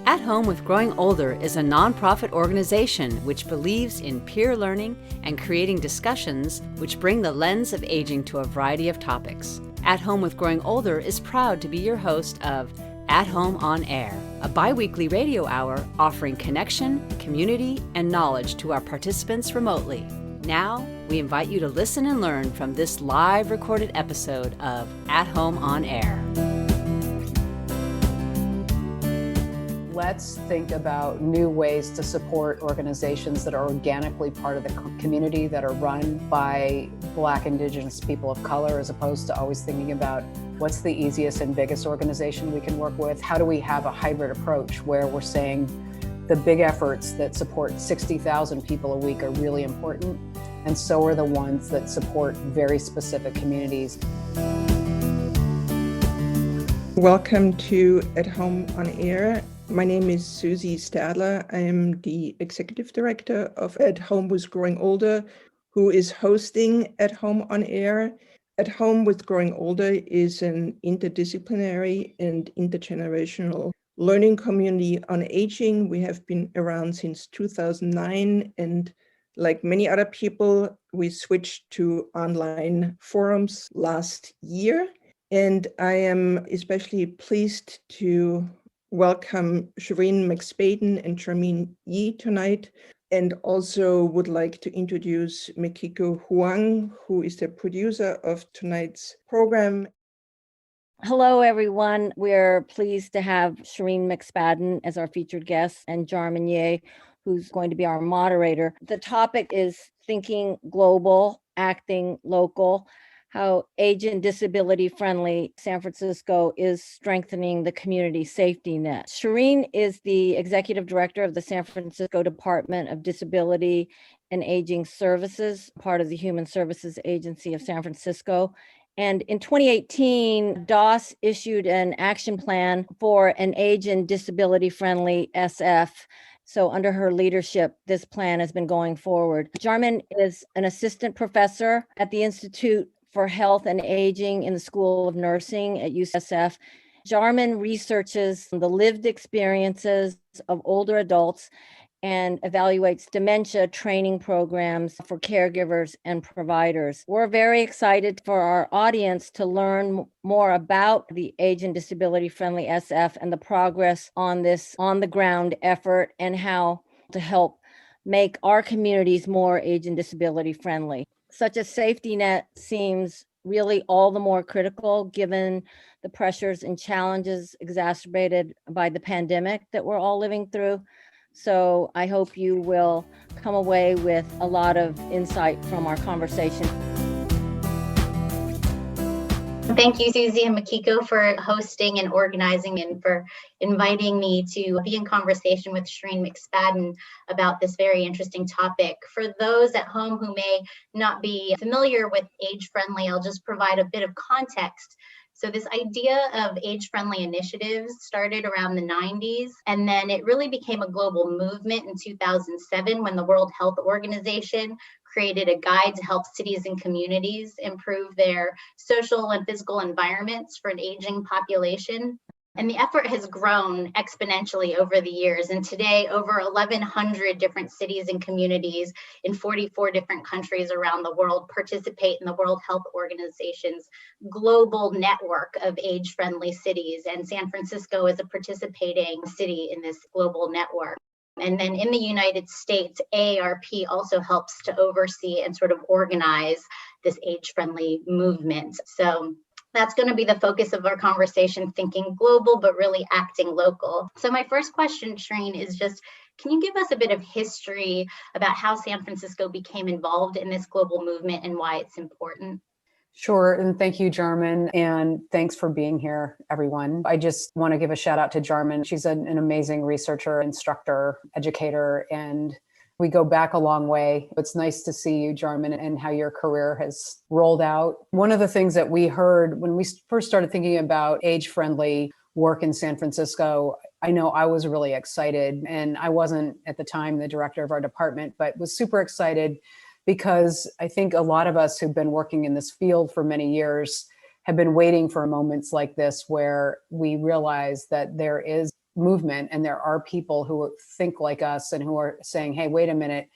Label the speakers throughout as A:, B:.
A: At Home with Growing Older is a nonprofit organization which believes in peer learning and creating discussions which bring the lens of aging to a variety of topics. At Home with Growing Older is proud to be your host of At Home on Air, a bi-weekly radio hour offering connection, community, and knowledge to our participants remotely. Now, we invite you to listen and learn from this live recorded episode of At Home on Air.
B: Let's think about new ways to support organizations that are organically part of the community, that are run by Black, Indigenous people of color, as opposed to always thinking about what's the easiest and biggest organization we can work with. How do we have a hybrid approach where we're saying the big efforts that support 60,000 people a week are really important, and so are the ones that support very specific communities.
C: Welcome to At Home on Air. My name is Susie Stadler. I am the Executive Director of At Home with Growing Older, who is hosting At Home on Air. At Home with Growing Older is an interdisciplinary and intergenerational learning community on aging. We have been around since 2009, and like many other people, we switched to online forums last year. And I am especially pleased to welcome Shireen McSpadden and Charmaine Yi tonight, and also would like to introduce Mikiko Huang, who is the producer of tonight's program.
D: Hello, everyone. We're pleased to have Shireen McSpadden as our featured guest and Jarman Ye, who's going to be our moderator. The topic is thinking global, acting local, how age and disability friendly San Francisco is strengthening the community safety net. Shireen is the executive director of the San Francisco Department of Disability and Aging Services, part of the Human Services Agency of San Francisco. And in 2018, DOS issued an action plan for an age and disability friendly SF. So under her leadership, this plan has been going forward. Jarman is an assistant professor at the Institute for Health and Aging in the School of Nursing at UCSF. Jarman researches the lived experiences of older adults and evaluates dementia training programs for caregivers and providers. We're very excited for our audience to learn more about the age and disability friendly SF and the progress on this on the ground effort and how to help make our communities more age and disability friendly. Such a safety net seems really all the more critical given the pressures and challenges exacerbated by the pandemic that we're all living through. So I hope you will come away with a lot of insight from our conversation.
E: Thank you, Susie and Mikiko, for hosting and organizing and for inviting me to be in conversation with Shireen McSpadden about this very interesting topic. For those at home who may not be familiar with age-friendly, I'll just provide a bit of context. So this idea of age-friendly initiatives started around the 90s, and then it really became a global movement in 2007 when the World Health Organization created a guide to help cities and communities improve their social and physical environments for an aging population. And the effort has grown exponentially over the years. And today, over 1,100 different cities and communities in 44 different countries around the world participate in the World Health Organization's global network of age-friendly cities. And San Francisco is a participating city in this global network. And then in the United States, AARP also helps to oversee and sort of organize this age-friendly movement. So that's going to be the focus of our conversation, thinking global, but really acting local. So my first question, Shireen, is just, can you give us a bit of history about how San Francisco became involved in this global movement and why it's important?
B: Sure, and thank you, Jarman, and thanks for being here, everyone. I just want to give a shout out to Jarman. She's an amazing researcher, instructor, educator, and we go back a long way. It's nice to see you, Jarman, and how your career has rolled out. One of the things that we heard when we first started thinking about age-friendly work in San Francisco, I know I was really excited, and I wasn't at the time the director of our department, but was super excited because I think a lot of us who've been working in this field for many years have been waiting for moments like this where we realize that there is movement, and there are people who think like us and who are saying, hey, wait a minute,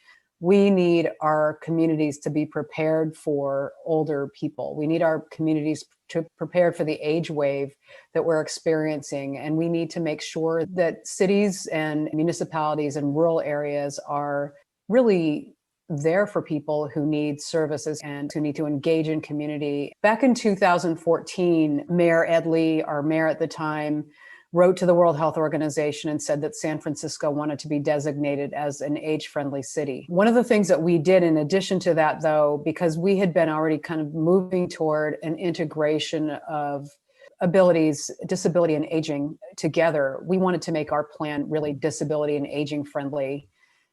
B: we need our communities to be prepared for older people. We need our communities to prepare for the age wave that we're experiencing. And we need to make sure that cities and municipalities and rural areas are really there for people who need services and who need to engage in community. Back in 2014, Mayor Ed Lee, our mayor at the time, wrote to the World Health Organization and said that San Francisco wanted to be designated as an age-friendly city. One of the things that we did in addition to that, though, because we had been already kind of moving toward an integration of abilities, disability and aging together, we wanted to make our plan really disability and aging friendly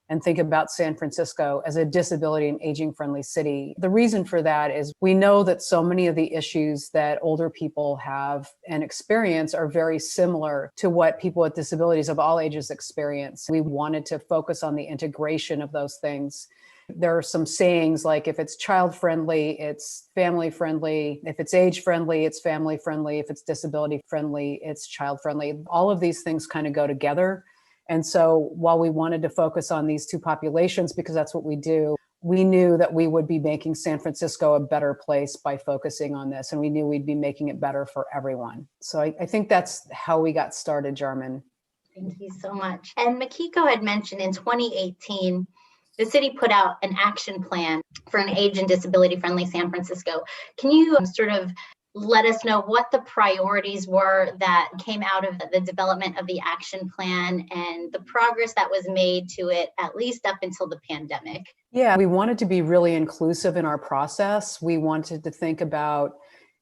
B: and think about San Francisco as a disability and aging friendly city. The reason for that is we know that so many of the issues that older people have and experience are very similar to what people with disabilities of all ages experience. We wanted to focus on the integration of those things. There are some sayings like if it's child friendly, it's family friendly. If it's age friendly, it's family friendly. If it's disability friendly, it's child friendly. All of these things kind of go together. And so while we wanted to focus on these two populations, because that's what we do, we knew that we would be making San Francisco a better place by focusing on this. And we knew we'd be making it better for everyone. So I think that's how we got started, Jarman.
E: Thank you so much. And Makiko had mentioned in 2018, the city put out an action plan for an age and disability friendly San Francisco. Can you sort of let us know what the priorities were that came out of the development of the action plan and the progress that was made to it, at least up until the pandemic?
B: Yeah, we wanted to be really inclusive in our process. We wanted to think about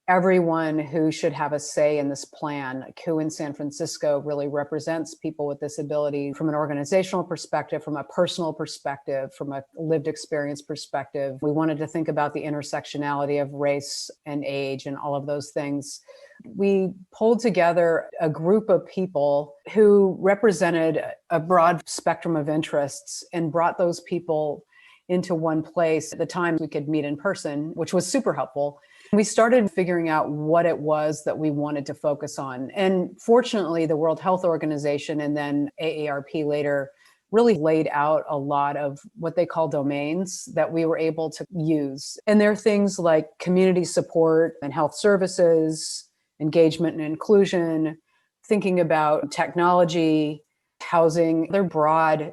B: everyone who should have a say in this plan, who in San Francisco really represents people with disability from an organizational perspective, from a personal perspective, from a lived experience perspective. We wanted to think about the intersectionality of race and age and all of those things. We pulled together a group of people who represented a broad spectrum of interests and brought those people into one place. At the time, we could meet in person, which was super helpful. We started figuring out what it was that we wanted to focus on. And fortunately, the World Health Organization and then AARP later really laid out a lot of what they call domains that we were able to use. And there are things like community support and health services, engagement and inclusion, thinking about technology, housing. They're broad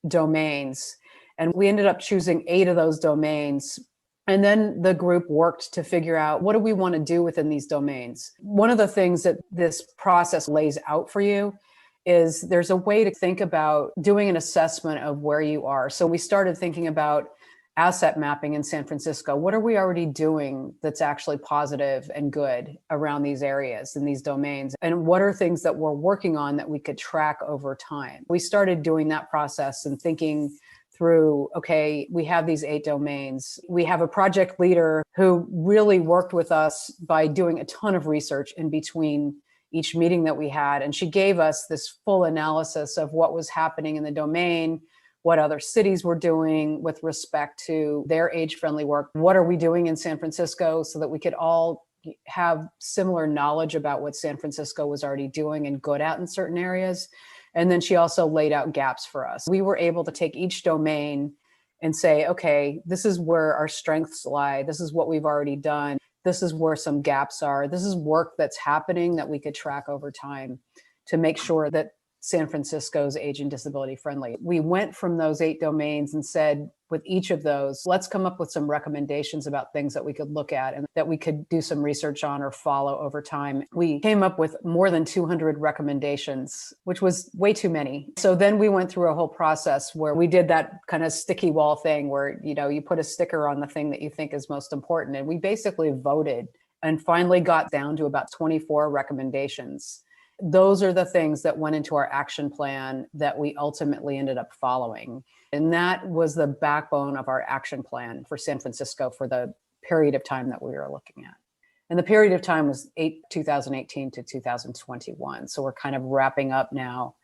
B: domains. And we ended up choosing 8 of those domains. And then the group worked to figure out what do we want to do within these domains. One of the things that this process lays out for you is there's a way to think about doing an assessment of where you are. So we started thinking about asset mapping in San Francisco. What are we already doing that's actually positive and good around these areas and these domains? And what are things that we're working on that we could track over time? We started doing that process and thinking through, okay, we have these 8 domains. We have a project leader who really worked with us by doing a ton of research in between each meeting that we had. And she gave us this full analysis of what was happening in the domain, what other cities were doing with respect to their age-friendly work. What are we doing in San Francisco so that we could all have similar knowledge about what San Francisco was already doing and good at in certain areas. And then she also laid out gaps for us. We were able to take each domain and say, okay, this is where our strengths lie. This is what we've already done. This is where some gaps are. This is work that's happening that we could track over time to make sure that San Francisco's age and disability friendly. We went from those 8 domains and said, with each of those, let's come up with some recommendations about things that we could look at and that we could do some research on or follow over time. We came up with more than 200 recommendations, which was way too many. So then we went through a whole process where we did that kind of sticky wall thing where, you put a sticker on the thing that you think is most important. And we basically voted and finally got down to about 24 recommendations. Those are the things that went into our action plan that we ultimately ended up following. And that was the backbone of our action plan for San Francisco for the period of time that we were looking at. And the period of time was 2018 to 2021. So we're kind of wrapping up now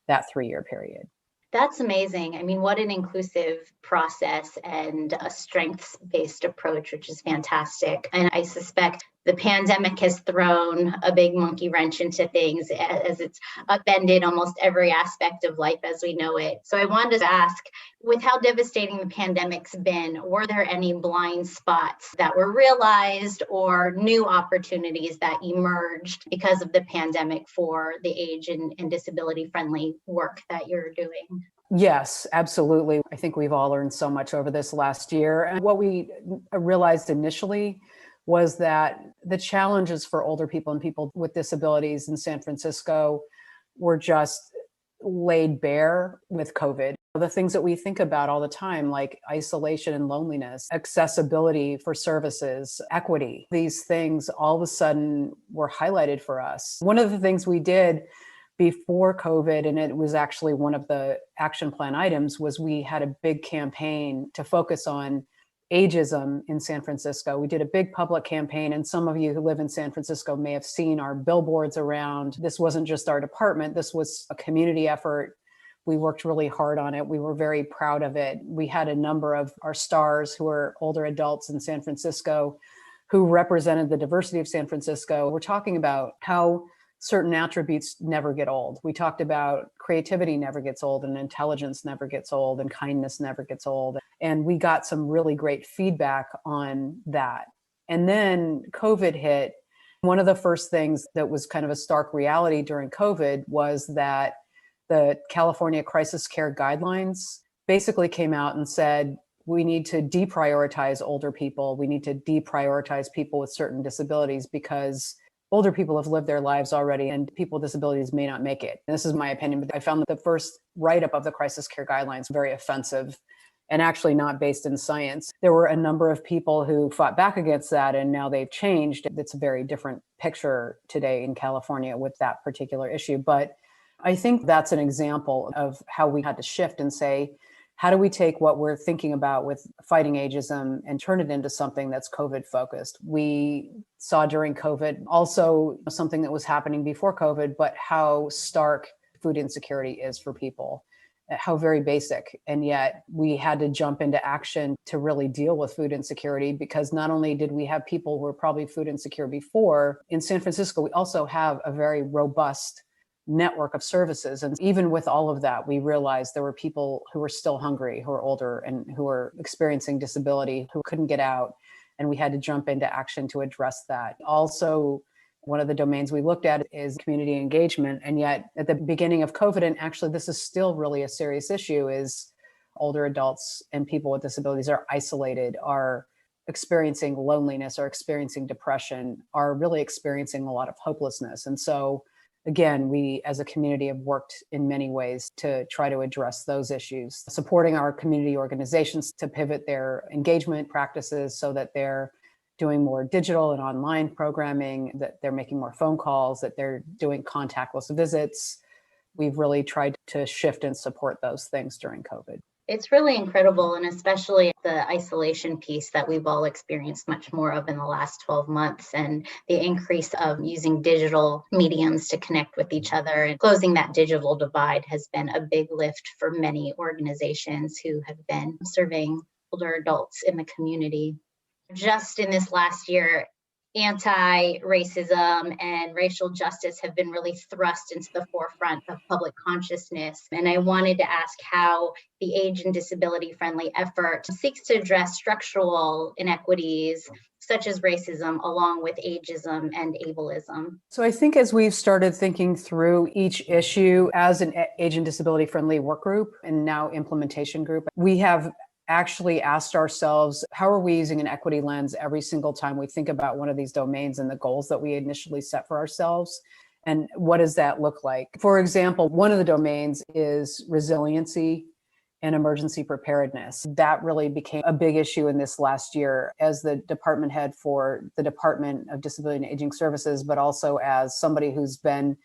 B: that 3-year period.
E: That's amazing. I mean, what an inclusive process and a strengths-based approach, which is fantastic. And I suspect the pandemic has thrown a big monkey wrench into things as it's upended almost every aspect of life as we know it. So I wanted to ask, with how devastating the pandemic's been, were there any blind spots that were realized or new opportunities that emerged because of the pandemic for the age and disability friendly work that you're doing?
B: Yes, absolutely. I think we've all learned so much over this last year. And what we realized initially was that the challenges for older people and people with disabilities in San Francisco were just laid bare with COVID. The things that we think about all the time, like isolation and loneliness, accessibility for services, equity, these things all of a sudden were highlighted for us. One of the things we did before COVID, and it was actually one of the action plan items, was we had a big campaign to focus on ageism in San Francisco. We did a big public campaign, and some of you who live in San Francisco may have seen our billboards around. This wasn't just our department, this was a community effort. We worked really hard on it. We were very proud of it. We had a number of our stars who are older adults in San Francisco who represented the diversity of San Francisco. We're talking about how certain attributes never get old. We talked about creativity never gets old, and intelligence never gets old, and kindness never gets old. And we got some really great feedback on that. And then COVID hit. One of the first things that was kind of a stark reality during COVID was that the California Crisis Care Guidelines basically came out and said, we need to deprioritize older people. We need to deprioritize people with certain disabilities because older people have lived their lives already and people with disabilities may not make it. And this is my opinion, but I found that the first write-up of the Crisis Care Guidelines very offensive and actually not based in science. There were a number of people who fought back against that, and now they've changed. It's a very different picture today in California with that particular issue. But I think that's an example of how we had to shift and say, how do we take what we're thinking about with fighting ageism and turn it into something that's COVID focused? We saw during COVID also something that was happening before COVID, but how stark food insecurity is for people, how very basic. And yet we had to jump into action to really deal with food insecurity, because not only did we have people who were probably food insecure before, in San Francisco, we also have a very robust network of services. And even with all of that, we realized there were people who were still hungry, who are older and who are experiencing disability, who couldn't get out. And we had to jump into action to address that. Also, one of the domains we looked at is community engagement. And yet at the beginning of COVID, and actually this is still really a serious issue, is older adults and people with disabilities are isolated, are experiencing loneliness, are experiencing depression, are really experiencing a lot of hopelessness. And so again, we as a community have worked in many ways to try to address those issues, supporting our community organizations to pivot their engagement practices so that they're doing more digital and online programming, that they're making more phone calls, that they're doing contactless visits. We've really tried to shift and support those things during COVID.
E: It's really incredible, and especially the isolation piece that we've all experienced much more of in the last 12 months, and the increase of using digital mediums to connect with each other and closing that digital divide has been a big lift for many organizations who have been serving older adults in the community. Just in this last year, anti-racism and racial justice have been really thrust into the forefront of public consciousness. And I wanted to ask how the age and disability friendly effort seeks to address structural inequities such as racism along with ageism and ableism.
B: So I think as we've started thinking through each issue as an age and disability friendly work group and now implementation group, we have actually asked ourselves, how are we using an equity lens every single time we think about one of these domains and the goals that we initially set for ourselves? And what does that look like? For example, one of the domains is resiliency and emergency preparedness. That really became a big issue in this last year as the department head for the Department of Disability and Aging Services, but also as somebody who's been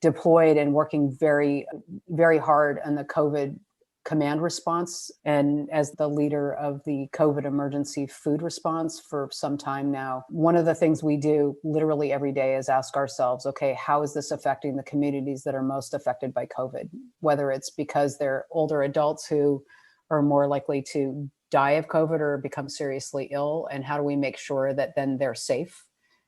B: deployed and working very, very hard on the COVID command response, and as the leader of the COVID emergency food response for some time now. One of the things we do literally every day is ask ourselves, okay, how is this affecting the communities that are most affected by COVID? Whether it's because they're older adults who are more likely to die of COVID or become seriously ill, and how do we make sure that then they're safe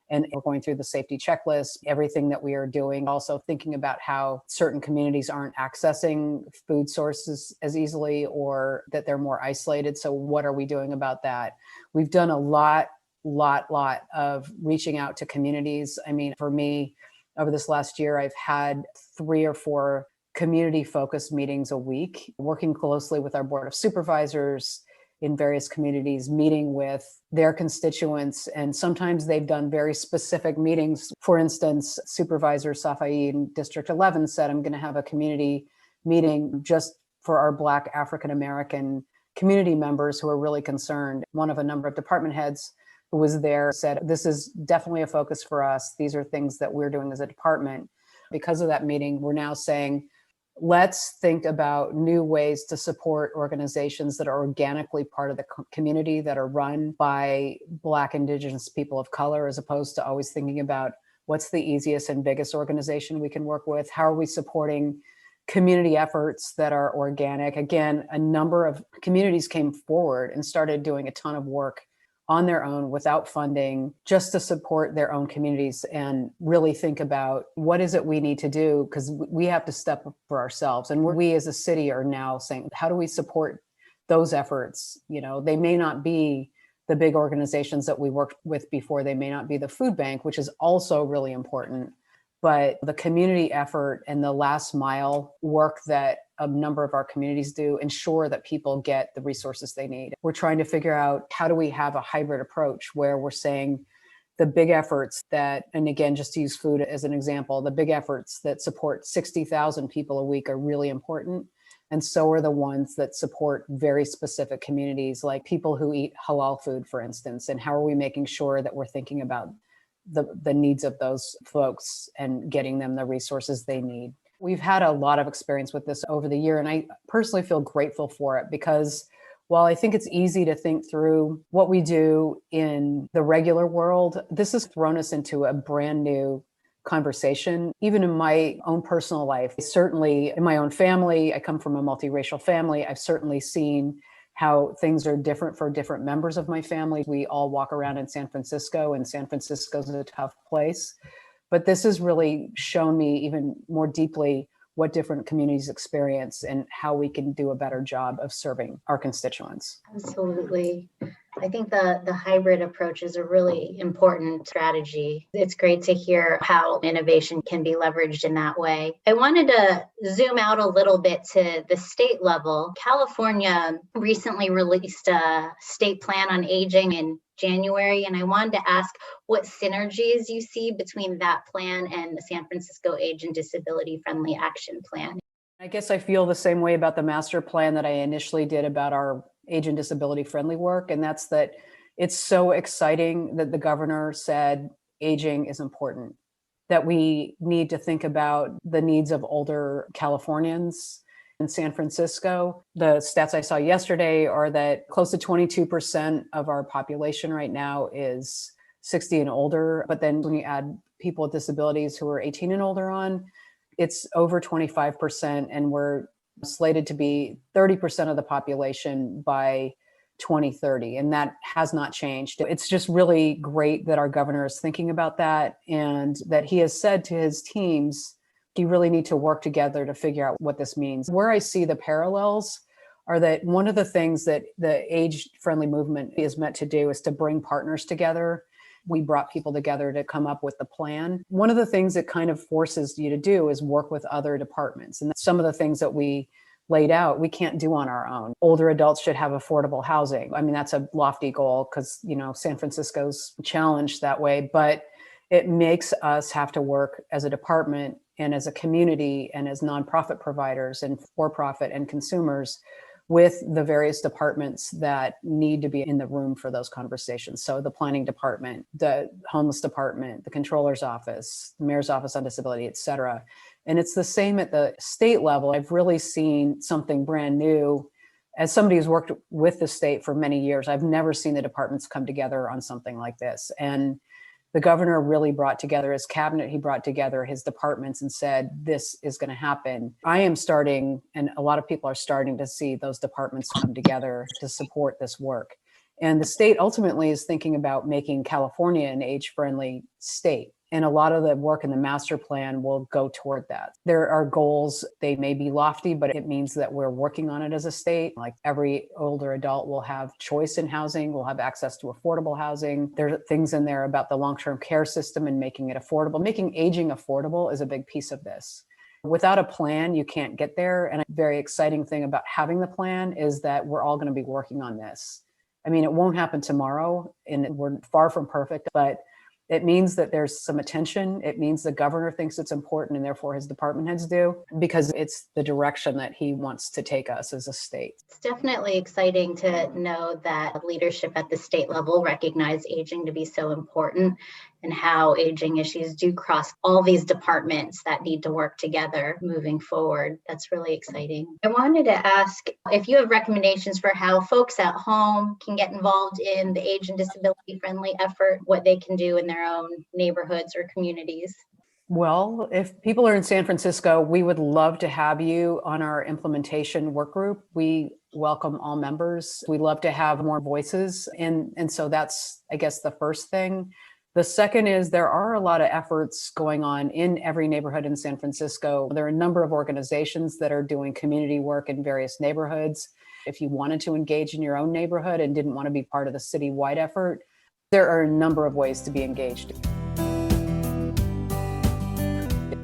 B: And we're going through the safety checklist, everything that we are doing, also thinking about how certain communities aren't accessing food sources as easily or that they're more isolated. So what are we doing about that? We've done a lot of reaching out to communities. I mean, for me, over this last year, I've had 3 or 4 community-focused meetings a week, working closely with our board of supervisors in various communities, meeting with their constituents. And sometimes they've done very specific meetings. For instance, Supervisor Safai in District 11 said, I'm going to have a community meeting just for our Black African-American community members who are really concerned. One of a number of department heads who was there said, this is definitely a focus for us. These are things that we're doing as a department. Because of that meeting, we're now saying, let's think about new ways to support organizations that are organically part of the community, that are run by Black, Indigenous people of color, as opposed to always thinking about what's the easiest and biggest organization we can work with. How are we supporting community efforts that are organic? Again, a number of communities came forward and started doing a ton of work on their own without funding, just to support their own communities and really think about what is it we need to do, because we have to step up for ourselves. And we as a city are now saying, how do we support those efforts? You know, they may not be the big organizations that we worked with before. They may not be the food bank, which is also really important. But the community effort and the last mile work that a number of our communities do ensure that people get the resources they need. We're trying to figure out, how do we have a hybrid approach where we're saying the big efforts that, and again, just to use food as an example, the big efforts that support 60,000 people a week are really important. And so are the ones that support very specific communities, like people who eat halal food, for instance. And how are we making sure that we're thinking about the needs of those folks and getting them the resources they need? We've had a lot of experience with this over the year, and I personally feel grateful for it, because while I think it's easy to think through what we do in the regular world, this has thrown us into a brand new conversation. Even in my own personal life, certainly in my own family, I come from a multiracial family. I've certainly seen how things are different for different members of my family. We all walk around in San Francisco, and San Francisco is a tough place. But this has really shown me even more deeply what different communities experience and how we can do a better job of serving our constituents.
E: Absolutely. I think the hybrid approach is a really important strategy. It's great to hear how innovation can be leveraged in that way. I wanted to zoom out a little bit to the state level. California recently released a state plan on aging in January, and I wanted to ask what synergies you see between that plan and the San Francisco Age and Disability Friendly Action Plan.
B: I guess I feel the same way about the master plan that I initially did about our age and disability friendly work. And that's that it's so exciting that the governor said aging is important, that we need to think about the needs of older Californians. In San Francisco, the stats I saw yesterday are that close to 22% of our population right now is 60 and older. But then when you add people with disabilities who are 18 and older on, it's over 25%, and we're slated to be 30% of the population by 2030. And that has not changed. It's just really great that our governor is thinking about that, and that he has said to his teams, you really need to work together to figure out what this means. Where I see the parallels are that one of the things that the age-friendly movement is meant to do is to bring partners together. We brought people together to come up with the plan. One of the things it kind of forces you to do is work with other departments. And some of the things that we laid out, we can't do on our own. Older adults should have affordable housing. I mean, that's a lofty goal because, you know, San Francisco's challenged that way, but it makes us have to work as a department and as a community and as nonprofit providers and for-profit and consumers with the various departments that need to be in the room for those conversations. So the planning department, the homeless department, the controller's office, the mayor's office on disability, et cetera. And it's the same at the state level. I've really seen something brand new. As somebody who's worked with the state for many years, I've never seen the departments come together on something like this. And the governor really brought together his cabinet, he brought together his departments and said, this is going to happen. I am starting, and a lot of people are starting to see those departments come together to support this work. And the state ultimately is thinking about making California an age-friendly state. And a lot of the work in the master plan will go toward that. There are goals, they may be lofty, but it means that we're working on it as a state. Like every older adult will have choice in housing, will have access to affordable housing. There are things in there about the long-term care system and making it affordable. Making aging affordable is a big piece of this. Without a plan, you can't get there. And a very exciting thing about having the plan is that we're all going to be working on this. I mean, it won't happen tomorrow, and we're far from perfect, but it means that there's some attention. It means the governor thinks it's important, and therefore his department heads do, because it's the direction that he wants to take us as a state.
E: It's definitely exciting to know that leadership at the state level recognize aging to be so important, and how aging issues do cross all these departments that need to work together moving forward. That's really exciting. I wanted to ask if you have recommendations for how folks at home can get involved in the age and disability friendly effort, what they can do in their own neighborhoods or communities.
B: Well, if people are in San Francisco, we would love to have you on our implementation work group. We welcome all members. We love to have more voices. And so that's, I guess, the first thing. The second is there are a lot of efforts going on in every neighborhood in San Francisco. There are a number of organizations that are doing community work in various neighborhoods. If you wanted to engage in your own neighborhood and didn't want to be part of the citywide effort, there are a number of ways to be engaged.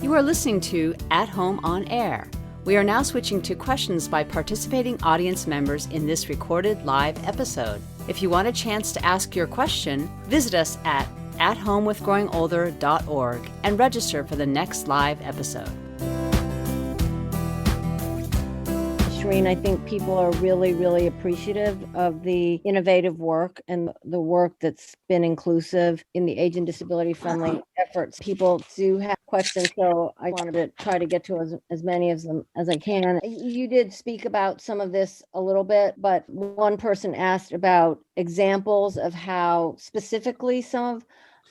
A: You are listening to At Home on Air. We are now switching to questions by participating audience members in this recorded live episode. If you want a chance to ask your question, visit us at athomewithgrowingolder.org and register for the next live episode.
D: Shireen, I think people are really appreciative of the innovative work and the work that's been inclusive in the age and disability friendly efforts. People do have questions, so I wanted to try to get to as many of them as I can. You did speak about some of this a little bit, but one person asked about examples of how specifically some of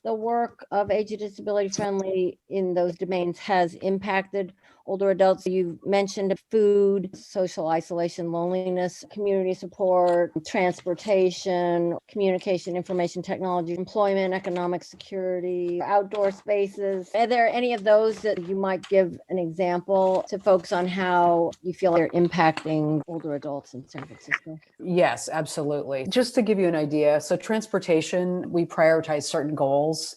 D: the work of age and disability friendly in those domains has impacted older adults. You mentioned food, social isolation, loneliness, community support, transportation, communication, information technology, employment, economic security, outdoor spaces. Are there any of those that you might give an example to folks on how you feel they're impacting older adults in San Francisco?
B: Yes, absolutely. Just to give you an idea, so transportation, we prioritize certain goals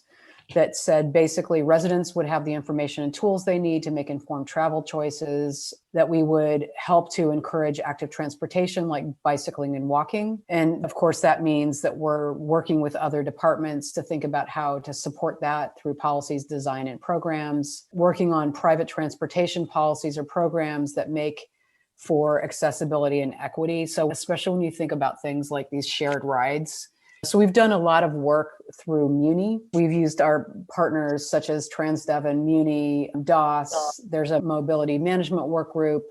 B: that said basically residents would have the information and tools they need to make informed travel choices, that we would help to encourage active transportation like bicycling and walking. And of course, that means that we're working with other departments to think about how to support that through policies, design, and programs, working on private transportation policies or programs that make for accessibility and equity. So especially when you think about things like these shared rides. So we've done a lot of work through Muni. We've used our partners such as TransDevon, Muni, DOS. There's a mobility management work group,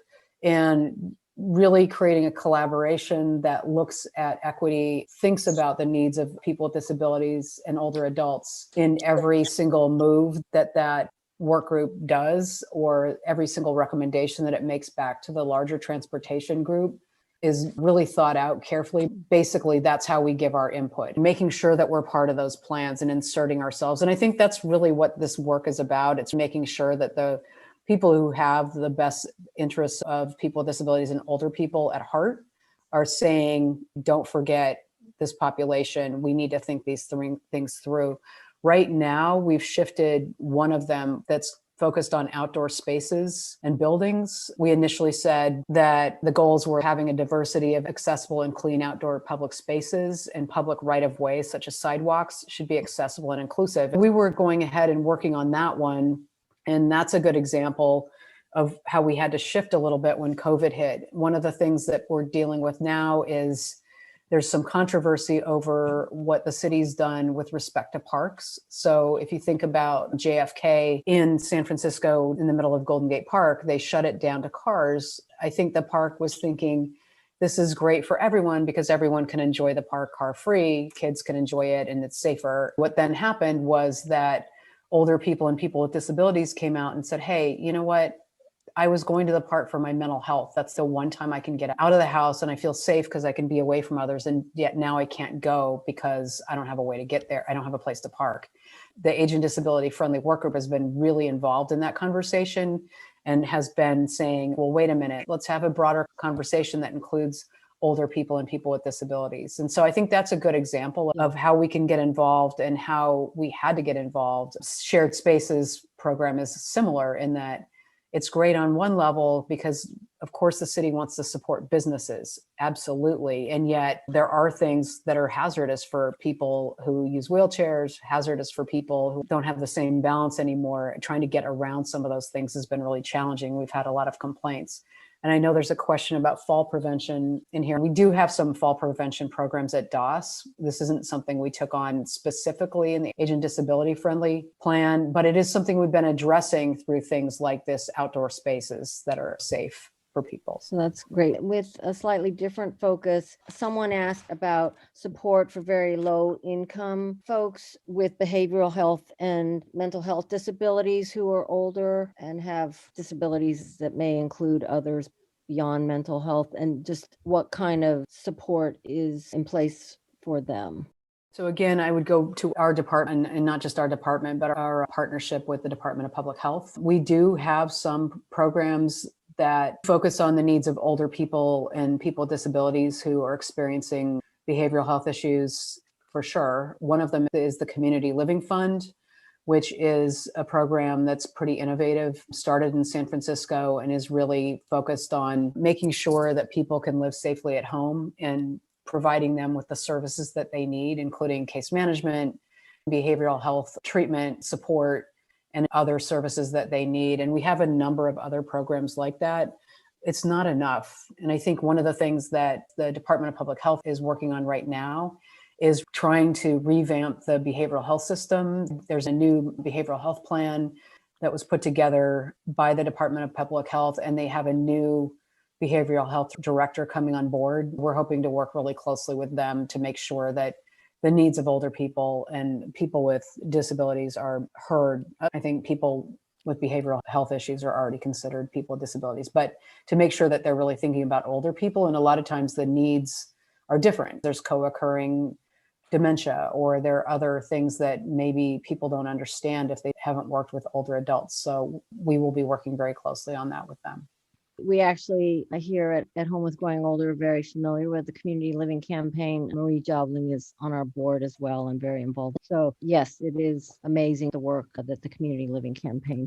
B: and really creating a collaboration that looks at equity, thinks about the needs of people with disabilities and older adults in every single move that work group does, or every single recommendation that it makes back to the larger transportation group is really thought out carefully. Basically, that's how we give our input, making sure that we're part of those plans and inserting ourselves. And I think that's really what this work is about. It's making sure that the people who have the best interests of people with disabilities and older people at heart are saying, don't forget this population. We need to think these things through. Right now, we've shifted one of them that's focused on outdoor spaces and buildings. We initially said that the goals were having a diversity of accessible and clean outdoor public spaces, and public right-of-way, such as sidewalks, should be accessible and inclusive. We were going ahead and working on that one, and that's a good example of how we had to shift a little bit when COVID hit. One of the things that we're dealing with now is there's some controversy over what the city's done with respect to parks. So if you think about JFK in San Francisco, in the middle of Golden Gate Park, they shut it down to cars. I think the park was thinking, this is great for everyone because everyone can enjoy the park car-free, kids can enjoy it, and it's safer. What then happened was that older people and people with disabilities came out and said, hey, you know what? I was going to the park for my mental health. That's the one time I can get out of the house and I feel safe because I can be away from others. And yet now I can't go because I don't have a way to get there. I don't have a place to park. The Age and Disability Friendly Work Group has been really involved in that conversation and has been saying, well, wait a minute, let's have a broader conversation that includes older people and people with disabilities. And so I think that's a good example of how we can get involved and how we had to get involved. Shared Spaces program is similar in that it's great on one level because, of course, the city wants to support businesses, absolutely. And yet there are things that are hazardous for people who use wheelchairs, hazardous for people who don't have the same balance anymore. Trying to get around some of those things has been really challenging. We've had a lot of complaints. And I know there's a question about fall prevention in here. We do have some fall prevention programs at DOS. This isn't something we took on specifically in the Age and Disability Friendly Plan, but it is something we've been addressing through things like this outdoor spaces that are safe for people.
D: So that's great. With a slightly different focus, someone asked about support for very low income folks with behavioral health and mental health disabilities who are older and have disabilities that may include others beyond mental health, and just what kind of support is in place for them.
B: So again, I would go to our department, and not just our department, but our partnership with the Department of Public Health. We do have some programs that focus on the needs of older people and people with disabilities who are experiencing behavioral health issues, for sure. One of them is the Community Living Fund, which is a program that's pretty innovative, started in San Francisco and is really focused on making sure that people can live safely at home and providing them with the services that they need, including case management, behavioral health treatment, support, and other services that they need. And we have a number of other programs like that. It's not enough. And I think one of the things that the Department of Public Health is working on right now is trying to revamp the behavioral health system. There's a new behavioral health plan that was put together by the Department of Public Health, and they have a new behavioral health director coming on board. We're hoping to work really closely with them to make sure that the needs of older people and people with disabilities are heard. I think people with behavioral health issues are already considered people with disabilities, but to make sure that they're really thinking about older people. And a lot of times the needs are different. There's co-occurring dementia, or there are other things that maybe people don't understand if they haven't worked with older adults. So we will be working very closely on that with them.
D: We actually here at Home with Growing Older are very familiar with the Community Living Campaign. Marie Jobling is on our board as well and very involved. So yes, it is amazing the work that the Community Living Campaign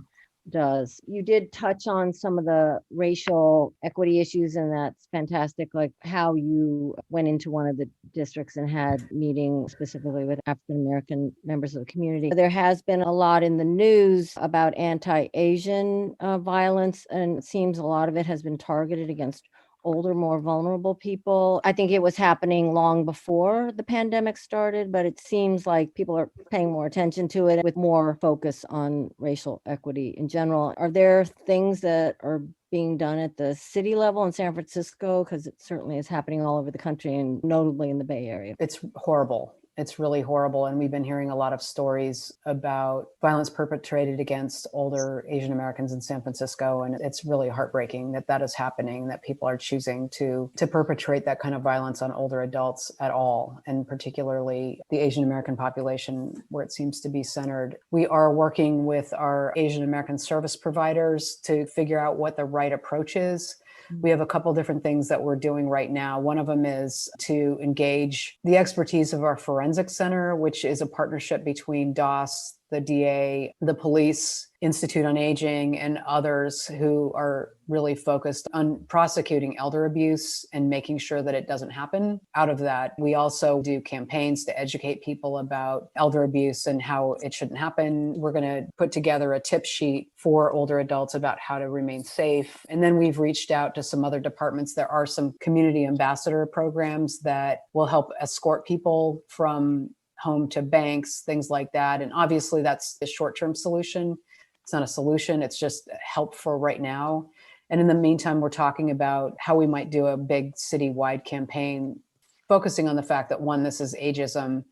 D: does. You did touch on some of the racial equity issues, and that's fantastic, like how you went into one of the districts and had meetings specifically with African-American members of the community. There has been a lot in the news about anti-Asian violence, and it seems a lot of it has been targeted against older, more vulnerable people. I think it was happening long before the pandemic started, but it seems like people are paying more attention to it with more focus on racial equity in general. Are there things that are being done at the city level in San Francisco? Because it certainly is happening all over the country and notably in the Bay Area.
B: It's horrible. It's really horrible. And we've been hearing a lot of stories about violence perpetrated against older Asian Americans in San Francisco. And it's really heartbreaking that that is happening, that people are choosing to perpetrate that kind of violence on older adults at all, and particularly the Asian American population where it seems to be centered. We are working with our Asian American service providers to figure out what the right approach is. We have a couple different things that we're doing right now. One of them is to engage the expertise of our forensic center, which is a partnership between DOS, the DA, the Police, Institute on Aging, and others who are really focused on prosecuting elder abuse and making sure that it doesn't happen. Out of that, we also do campaigns to educate people about elder abuse and how it shouldn't happen. We're going to put together a tip sheet for older adults about how to remain safe. And then we've reached out to some other departments. There are some community ambassador programs that will help escort people from home to banks, things like that. And obviously that's a short-term solution. It's not a solution. It's just help for right now. And in the meantime, we're talking about how we might do a big citywide campaign focusing on the fact that, one, this is ageism,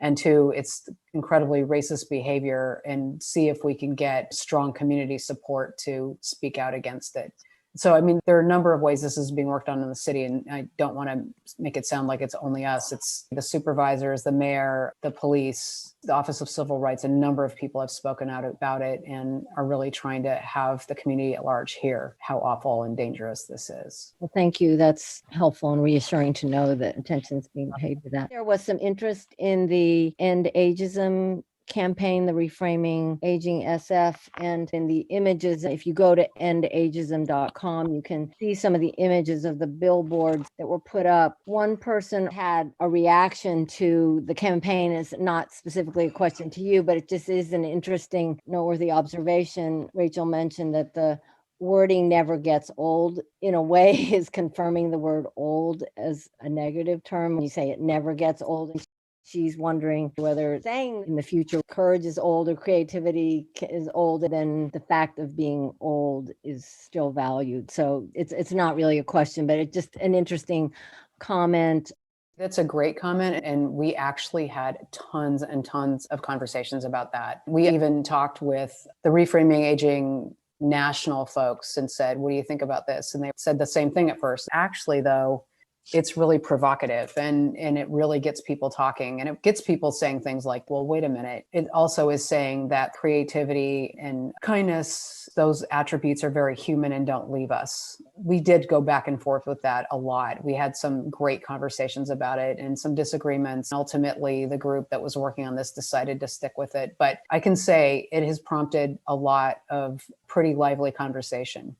B: And two, it's incredibly racist behavior, and see if we can get strong community support to speak out against it. So, I mean, there are a number of ways this is being worked on in the city, and I don't want to make it sound like it's only us. It's the supervisors, the mayor, the police, the Office of Civil Rights. A number of people have spoken out about it and are really trying to have the community at large hear how awful and dangerous this is.
D: Well, thank you. That's helpful and reassuring to know that attention is being paid to that. There was some interest in the End Ageism campaign, the Reframing Aging SF, and in the images. If you go to endageism.com, you can see some of the images of the billboards that were put up. One person had a reaction to the campaign. It's not specifically a question to you, but it just is an interesting, noteworthy observation. Rachel mentioned that the wording never gets old, in a way, is confirming the word old as a negative term. When you say it never gets old, and she's wondering whether saying in the future courage is old or creativity is old, then the fact of being old is still valued. So it's not really a question, but it's just an interesting comment.
B: That's a great comment. And we actually had tons and tons of conversations about that. We even talked with the Reframing Aging national folks and said, what do you think about this? And they said the same thing at first. Actually, though, it's really provocative, and it really gets people talking, and it gets people saying things like, well, wait a minute. It also is saying that creativity and kindness, those attributes are very human and don't leave us. We did go back and forth with that a lot. We had some great conversations about it and some disagreements. Ultimately, the group that was working on this decided to stick with it. But I can say it has prompted a lot of pretty lively conversation.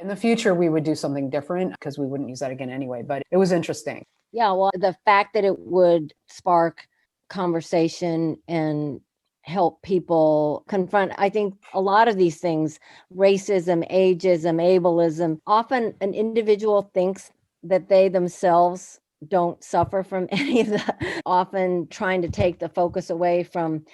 B: In the future, we would do something different because we wouldn't use that again anyway, but it was interesting.
D: Yeah, well, the fact that it would spark conversation and help people confront, I think, a lot of these things, racism, ageism, ableism, often an individual thinks that they themselves don't suffer from any of that, often trying to take the focus away from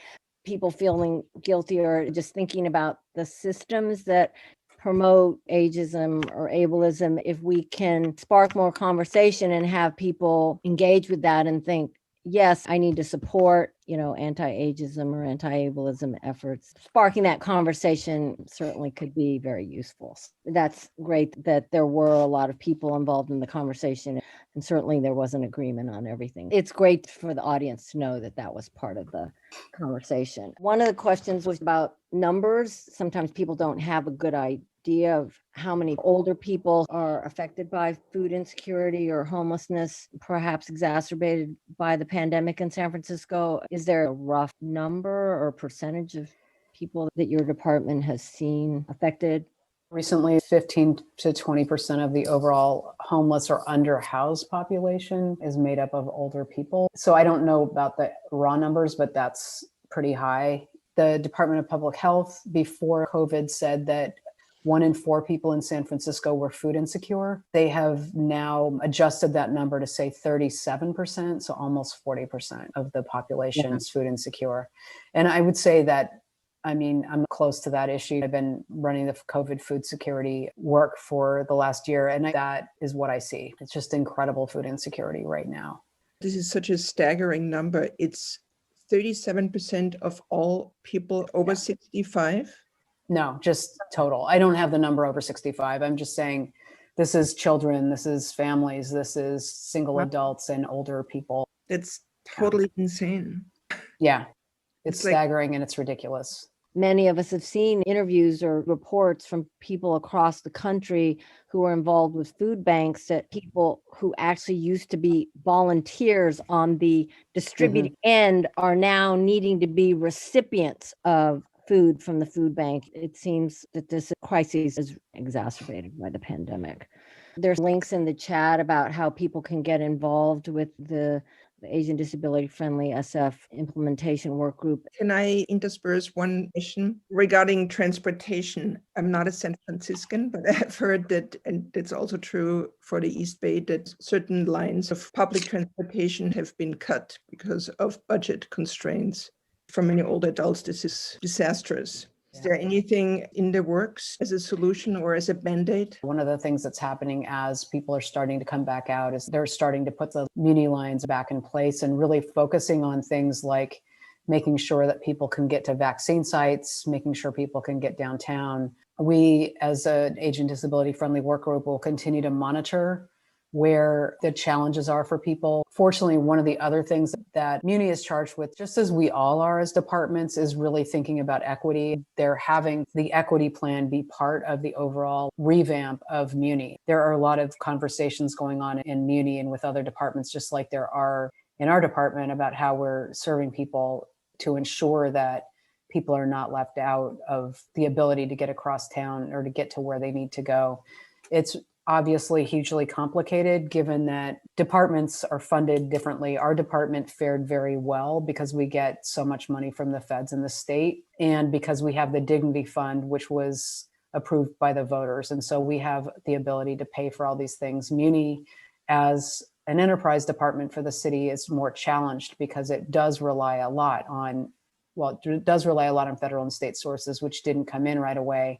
D: people feeling guilty or just thinking about the systems that promote ageism or ableism. If we can spark more conversation and have people engage with that and think, yes, I need to support, anti-ageism or anti-ableism efforts, sparking that conversation certainly could be very useful. That's great that there were a lot of people involved in the conversation, and certainly there was an agreement on everything. It's great for the audience to know that that was part of the conversation. One of the questions was about numbers. Sometimes people don't have a good idea of how many older people are affected by food insecurity or homelessness, perhaps exacerbated by the pandemic in San Francisco. Is there a rough number or percentage of people that your department has seen affected?
B: Recently, 15 to 20% of the overall homeless or underhoused population is made up of older people. So I don't know about the raw numbers, but that's pretty high. The Department of Public Health before COVID said that 1 in 4 people in San Francisco were food insecure. They have now adjusted that number to say 37%, so almost 40% of the population is food insecure. And I would say that, I'm close to that issue. I've been running the COVID food security work for the last year, and that is what I see. It's just incredible food insecurity right now.
C: This is such a staggering number. It's 37% of all people over 65.
B: No, just total. I don't have the number over 65. I'm just saying this is children, this is families, this is single adults and older people.
C: It's totally insane.
B: Yeah, it's staggering and it's ridiculous.
D: Many of us have seen interviews or reports from people across the country who are involved with food banks, that people who actually used to be volunteers on the distributing end are now needing to be recipients of food from the food bank. It seems that this crisis is exacerbated by the pandemic. There's links in the chat about how people can get involved with the Asian Disability Friendly SF implementation work group.
C: Can I intersperse one question regarding transportation? I'm not a San Franciscan, but I've heard that, and it's also true for the East Bay, that certain lines of public transportation have been cut because of budget constraints. For many older adults, this is disastrous. Is there anything in the works as a solution or as a Band-Aid?
B: One of the things that's happening as people are starting to come back out is they're starting to put the muni lines back in place and really focusing on things like making sure that people can get to vaccine sites, making sure people can get downtown. We, as an age and disability friendly work group, will continue to monitor where the challenges are for people. Fortunately, one of the other things that Muni is charged with, just as we all are as departments, is really thinking about equity. They're having the equity plan be part of the overall revamp of Muni. There are a lot of conversations going on in Muni and with other departments, just like there are in our department, about how we're serving people to ensure that people are not left out of the ability to get across town or to get to where they need to go. It's obviously hugely complicated given that departments are funded differently. Our department fared very well because we get so much money from the feds and the state, and because we have the Dignity Fund, which was approved by the voters. And so we have the ability to pay for all these things. Muni, as an enterprise department for the city, is more challenged because it does rely a lot on, federal and state sources, which didn't come in right away.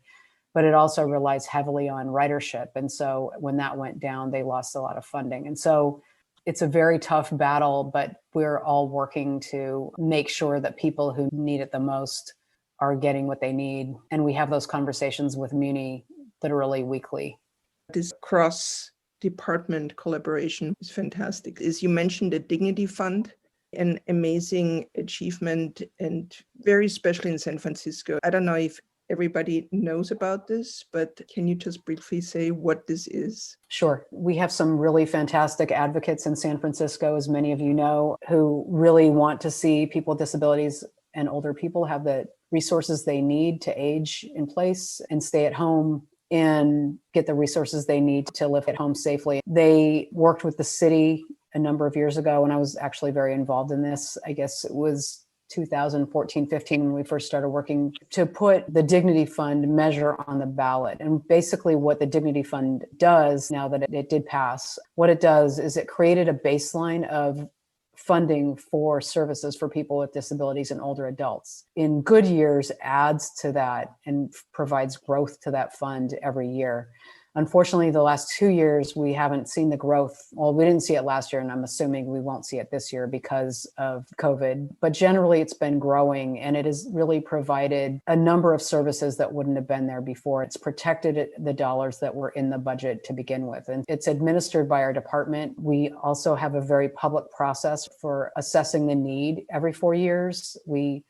B: But it also relies heavily on ridership. And so when that went down, they lost a lot of funding. And so it's a very tough battle, but we're all working to make sure that people who need it the most are getting what they need. And we have those conversations with Muni literally weekly.
C: This cross-department collaboration is fantastic. As you mentioned, the Dignity Fund, an amazing achievement and very special in San Francisco. I don't know if everybody knows about this, but can you just briefly say what this is?
B: Sure. We have some really fantastic advocates in San Francisco, as many of you know, who really want to see people with disabilities and older people have the resources they need to age in place and stay at home and get the resources they need to live at home safely. They worked with the city a number of years ago, and I was actually very involved in this. I guess it was 2014, 15, when we first started working to put the Dignity Fund measure on the ballot. And basically what the Dignity Fund does, now that it did pass, what it does is it created a baseline of funding for services for people with disabilities and older adults. In good years, adds to that and provides growth to that fund every year. Unfortunately, the last 2 years, we haven't seen the growth. Well, we didn't see it last year, and I'm assuming we won't see it this year because of COVID. But generally, it's been growing, and it has really provided a number of services that wouldn't have been there before. It's protected the dollars that were in the budget to begin with, and it's administered by our department. We also have a very public process for assessing the need every 4 years. We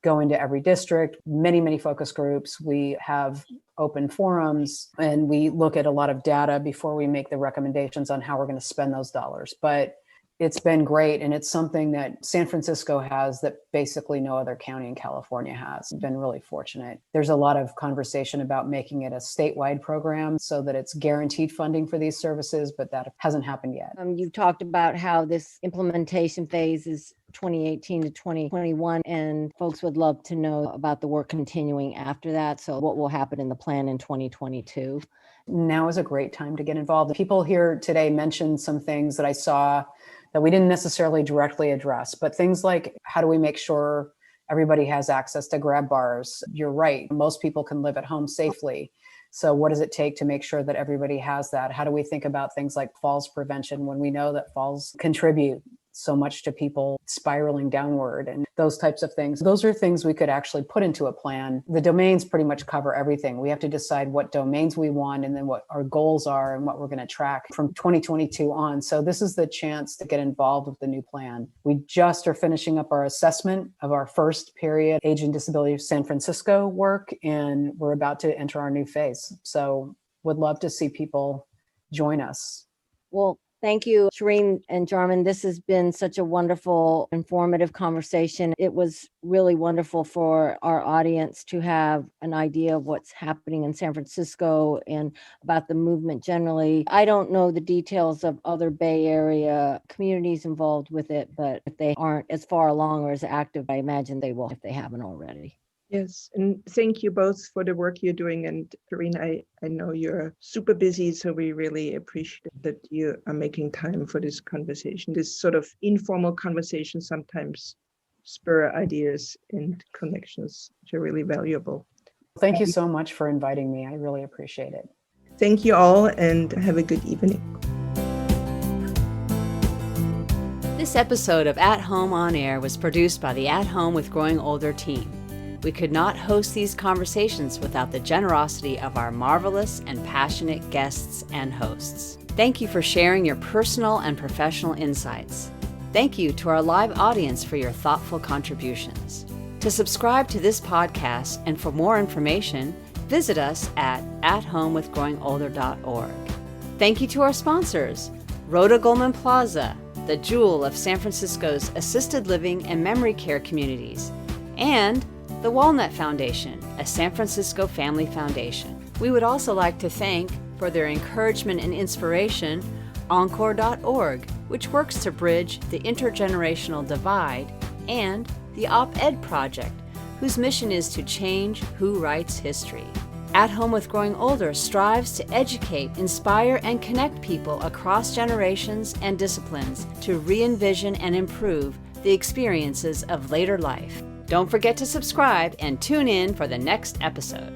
B: go into every district, many focus groups. We have open forums, and we look at a lot of data before we make the recommendations on how we're going to spend those dollars. But it's been great, and it's something that San Francisco has that basically no other county in California has. Been really fortunate. There's a lot of conversation about making it a statewide program so that it's guaranteed funding for these services, but that hasn't happened yet.
D: You talked about how this implementation phase is 2018 to 2021, and folks would love to know about the work continuing after that. So what will happen in the plan in 2022?
B: Now is a great time to get involved. People here today mentioned some things that I saw that we didn't necessarily directly address, but things like, how do we make sure everybody has access to grab bars? You're right. Most people can live at home safely. So what does it take to make sure that everybody has that? How do we think about things like falls prevention when we know that falls contribute so much to people spiraling downward and those types of things? Those are things we could actually put into a plan. The domains pretty much cover everything. We have to decide what domains we want and then what our goals are and what we're going to track from 2022 on. So this is the chance to get involved with the new plan. We just are finishing up our assessment of our first period Age and Disability San Francisco work, and we're about to enter our new phase. So would love to see people join us.
D: Well, thank you, Shireen and Jarman. This has been such a wonderful, informative conversation. It was really wonderful for our audience to have an idea of what's happening in San Francisco and about the movement generally. I don't know the details of other Bay Area communities involved with it, but if they aren't as far along or as active, I imagine they will if they haven't already.
C: Yes, and thank you both for the work you're doing. And Shireen, I know you're super busy, so we really appreciate that you are making time for this conversation. This sort of informal conversation sometimes spur ideas and connections, which are really valuable.
B: Thank you so much for inviting me. I really appreciate it.
C: Thank you all, and have a good evening.
A: This episode of At Home on Air was produced by the At Home with Growing Older team. We could not host these conversations without the generosity of our marvelous and passionate guests and hosts. Thank you for sharing your personal and professional insights. Thank you to our live audience for your thoughtful contributions. To subscribe to this podcast and for more information, visit us at athomewithgrowingolder.org. Thank you to our sponsors, Rhoda Goldman Plaza, the jewel of San Francisco's assisted living and memory care communities, and the Walnut Foundation, a San Francisco family foundation. We would also like to thank, for their encouragement and inspiration, Encore.org, which works to bridge the intergenerational divide, and the Op-Ed Project, whose mission is to change who writes history. At Home with Growing Older strives to educate, inspire, and connect people across generations and disciplines to re-envision and improve the experiences of later life. Don't forget to subscribe and tune in for the next episode.